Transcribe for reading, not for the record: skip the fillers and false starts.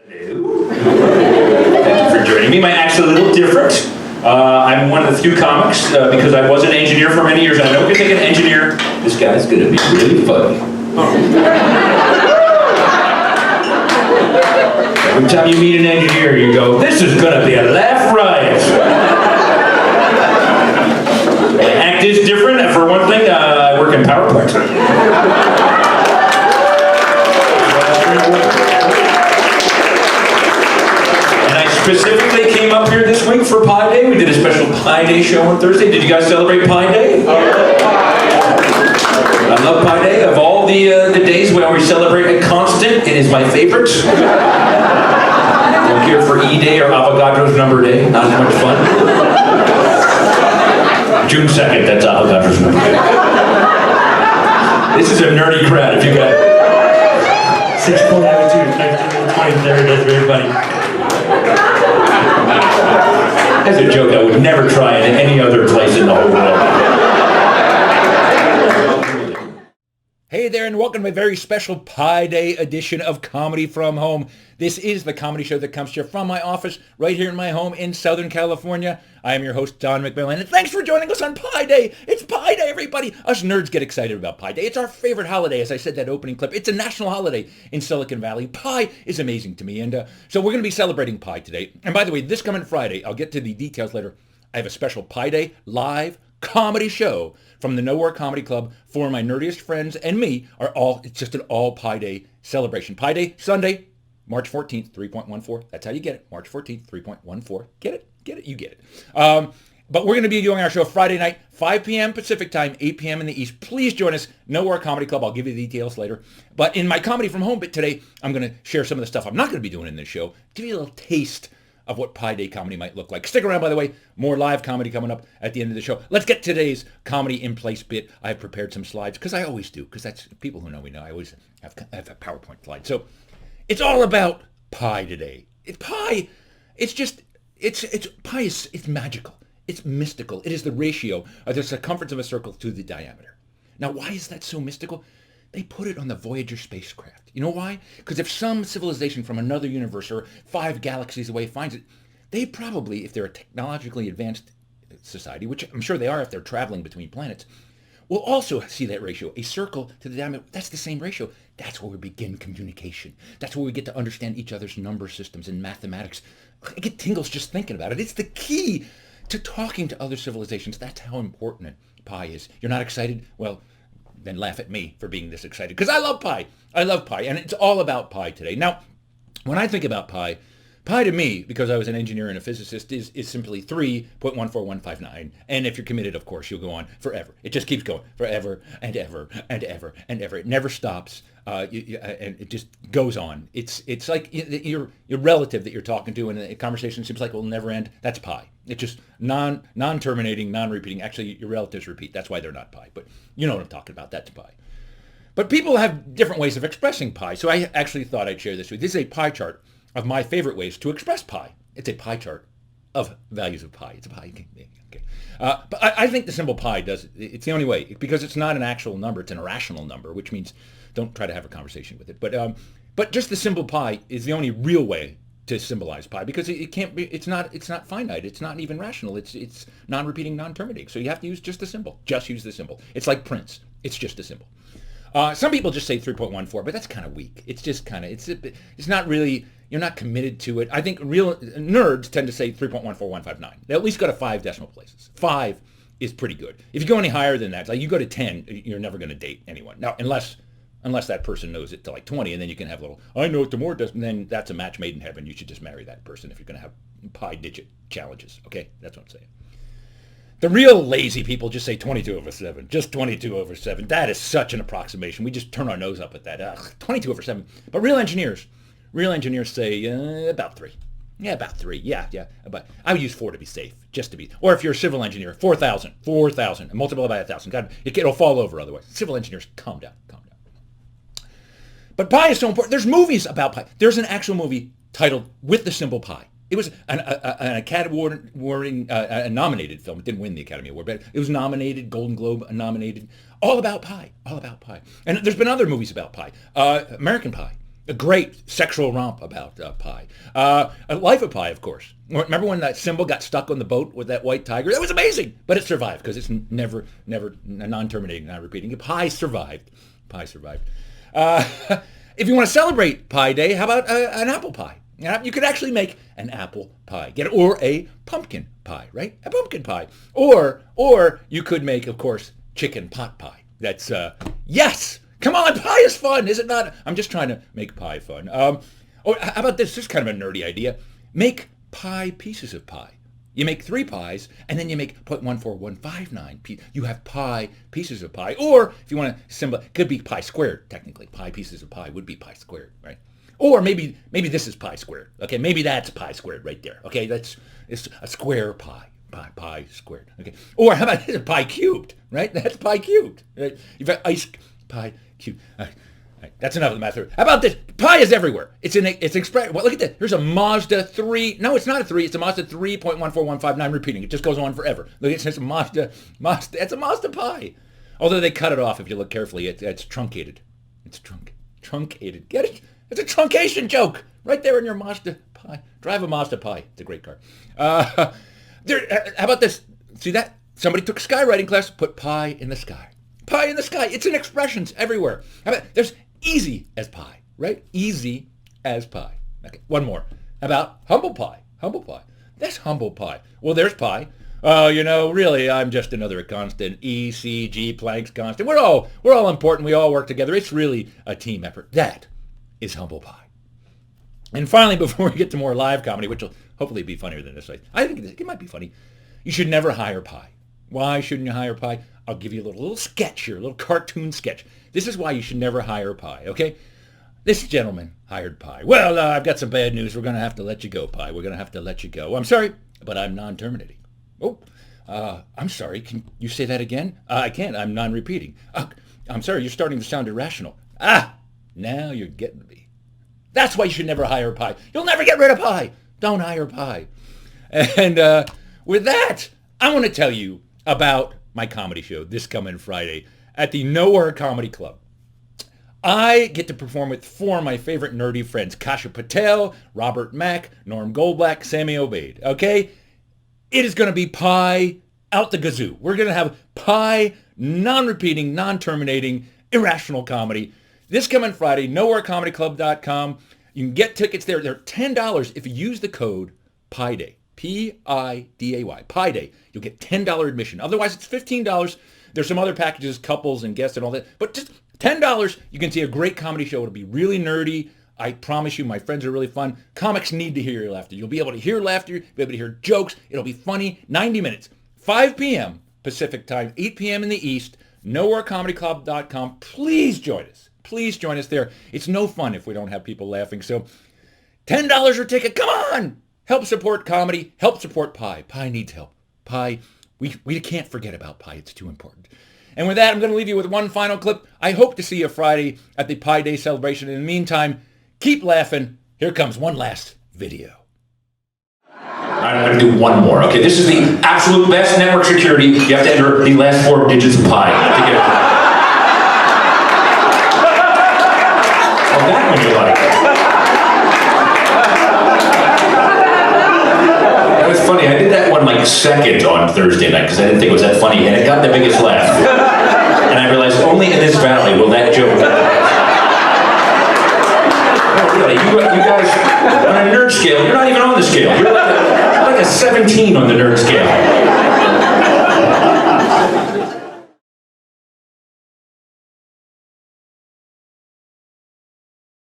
Hello. Thank you for joining me. My act's a little different. I'm one of the few comics because I was an engineer for many years. And I know we can think an engineer. This guy's going to be really funny. Every time you meet an engineer, you go, "This is going to be a laugh riot." My act is different. For one thing, I work in PowerPoint. Specifically came up here this week for Pi Day. We did a special Pi Day show on Thursday. Did you guys celebrate Pi Day? I love Pi Day. Of all the days when we celebrate a constant, it is my favorite. Don't care for E Day or Avogadro's number day. Not as much fun. June 2nd, that's Avogadro's number day. This is a nerdy crowd. If you got 6-point attitude, 19, there it is, everybody. That's a joke I would never try in any other place in the whole world. Hey there, and welcome to a very special Pi Day edition of Comedy From Home. This is the comedy show that comes to you from my office right here in my home in Southern California. I am your host, Don McMillan, and thanks for joining us on Pi Day. It's Pi Day, everybody. Us nerds get excited about Pi Day. It's our favorite holiday, as I said that opening clip. It's a national holiday in Silicon Valley. Pi is amazing to me, and so we're going to be celebrating Pi today. And by the way, this coming Friday, I'll get to the details later, I have a special Pi Day live comedy show from the Nowhere Comedy Club for my nerdiest friends and me. It's just an all Pi Day celebration. Pi Day, Sunday, March 14th, 3.14. That's how you get it. March 14th, 3.14. Get it? Get it? You get it. But we're going to be doing our show Friday night, 5 p.m. Pacific time, 8 p.m. in the East. Please join us, Nowhere Comedy Club. I'll give you the details later. But in my Comedy From Home bit today, I'm going to share some of the stuff I'm not going to be doing in this show. Give you a little taste of what Pi Day comedy might look like. Stick around, by the way. More live comedy coming up at the end of the show. Let's get today's comedy in place bit. I have prepared some slides, because I always do, because that's people who know me know. I always have a PowerPoint slide. So it's all about pi today. Pi, it's magical. It's mystical. It is the ratio of the circumference of a circle to the diameter. Now, why is that so mystical? They put it on the Voyager spacecraft. You know why? Because if some civilization from another universe or 5 galaxies away finds it, they probably, if they're a technologically advanced society, which I'm sure they are if they're traveling between planets, will also see that ratio, a circle to the diameter. That's the same ratio. That's where we begin communication. That's where we get to understand each other's number systems and mathematics. I get tingles just thinking about it. It's the key to talking to other civilizations. That's how important pi is. You're not excited? Well, then laugh at me for being this excited, because I love pi. I love pi, and it's all about pi today. Now, when I think about pi to me, because I was an engineer and a physicist, is simply 3.14159. And if you're committed, of course, you'll go on forever. It just keeps going forever and ever and ever and ever. It never stops, and it just goes on. It's like your relative that you're talking to, and the conversation seems like it will never end. That's pi. It's just non-terminating, non-repeating. Actually, your relatives repeat. That's why they're not pi. But you know what I'm talking about. That's pi. But people have different ways of expressing pi. So I actually thought I'd share this with you. This is a pie chart of my favorite ways to express pi. It's a pie chart of values of pi. It's a pi. Okay. But I think the symbol pi does, it's the only way, because it's not an actual number. It's an irrational number, which means don't try to have a conversation with it. But just the symbol pi is the only real way to symbolize pi, because it can't be, it's not finite. It's not even rational. It's non-repeating, non-terminating. So you have to use just the symbol. Just use the symbol. It's like Prince. It's just a symbol. Some people just say 3.14, but that's kind of weak. It's just kind of, it's not really, you're not committed to it. I think real nerds tend to say 3.14159. They at least go to 5 decimal places. 5 is pretty good. If you go any higher than that, like you go to 10, you're never going to date anyone. Now, unless that person knows it to like 20, and then you can have a little, I know it to more, then that's a match made in heaven. You should just marry that person if you're going to have pi digit challenges. Okay, that's what I'm saying. The real lazy people just say 22/7, just 22/7. That is such an approximation. We just turn our nose up at that. 22/7. But real engineers say about 3. Yeah, about 3. Yeah. But I would use 4 to be safe, just to be. Or if you're a civil engineer, 4,000, and multiply by 1,000. God, it'll fall over otherwise. Civil engineers, calm down. But pi is so important. There's movies about pi. There's an actual movie titled With the Symbol Pi. It was an Academy Award nominated film. It didn't win the Academy Award, but it was nominated, Golden Globe nominated. All about pi. And there's been other movies about pi. American Pie. A great sexual romp about pie. Life of Pi, of course. Remember when that symbol got stuck on the boat with that white tiger? That was amazing, but it survived because it's never non-terminating, non-repeating. Pi survived. Pi survived. If you want to celebrate Pi Day, how about an apple pie? You could actually make an apple pie. Or a pumpkin pie, right? A pumpkin pie. Or you could make, of course, chicken pot pie. That's, yes! Come on, pie is fun, is it not? I'm just trying to make pie fun. Or how about this? This is kind of a nerdy idea. Make pie pieces of pie. You make 3 pies, and then you make 0.14159. You have pie pieces of pie. Or if you want to symbolize, it could be pi squared, technically. Pie pieces of pie would be pi squared, right? Or maybe this is pi squared. Okay, maybe that's pi squared right there. Okay, it's a square pie. Pi squared. Okay. Or how about this? Pi cubed, right? That's pi cubed. Right? You've got ice pi cubed. All right. That's enough of the math. How about this? Pi is everywhere. It's express. Well, look at that. Here's a Mazda 3. No, it's not a 3. It's a Mazda 3.14159 repeating. It just goes on forever. Look, it's a Mazda. It's a Mazda Pi. Although they cut it off if you look carefully. It's truncated. It's truncated. Get it? It's a truncation joke right there in your Mazda Pi. Drive a Mazda Pi. It's a great car. How about this? See that? Somebody took skywriting class, put pie in the sky. Pie in the sky. It's in expressions everywhere. How about there's easy as pie, right? Easy as pie. Okay, one more. How about humble pie? Humble pie. That's humble pie. Well, there's pie. Really, I'm just another constant. E, C, G, Planck's constant. We're all important. We all work together. It's really a team effort. That is humble pie. And finally, before we get to more live comedy, which will hopefully be funnier than this, I think it might be funny. You should never hire pie. Why shouldn't you hire pie? I'll give you a little sketch here, a little cartoon sketch. This is why you should never hire pie, okay? This gentleman hired pie. Well, I've got some bad news. We're going to have to let you go, pie. We're going to have to let you go. I'm sorry, but I'm non-terminating. Oh, I'm sorry. Can you say that again? I can't. I'm non-repeating. I'm sorry. You're starting to sound irrational. Now you're getting me. That's why you should never hire pie. You'll never get rid of pie. Don't hire pie. And with that, I want to tell you about my comedy show this coming Friday at the Nowhere Comedy Club. I get to perform with 4 of my favorite nerdy friends, Kasha Patel, Robert Mack, Norm Goldblatt, Sammy Obeid. Okay? It is going to be pie out the gazoo. We're going to have pie, non-repeating, non-terminating, irrational comedy. This coming Friday, nowherecomedyclub.com. You can get tickets there. They're $10 if you use the code PIDAY. P-I-D-A-Y. Pi Day. You'll get $10 admission. Otherwise, it's $15. There's some other packages, couples and guests and all that. But just $10, you can see a great comedy show. It'll be really nerdy. I promise you, my friends are really fun. Comics need to hear your laughter. You'll be able to hear laughter. You'll be able to hear jokes. It'll be funny. 90 minutes. 5 p.m. Pacific time, 8 p.m. in the East. nowherecomedyclub.com. Please join us. Please join us there. It's no fun if we don't have people laughing. So $10 a ticket. Come on. Help support comedy. Help support pie. Pie needs help. Pie, we can't forget about pie. It's too important. And with that, I'm going to leave you with one final clip. I hope to see you Friday at the Pi Day celebration. In the meantime, keep laughing. Here comes one last video. I'm going to do one more. Okay, this is the absolute best network security. You have to enter the last 4 digits of pi to get it. Oh, that one you like. That was funny. I did that one like second on Thursday night because I didn't think it was that funny, and it got the biggest laugh. And I realized only in this valley will that joke. No, really, you guys, on a nerd scale, you're not even on the scale. You're like a 17 on the nerd scale.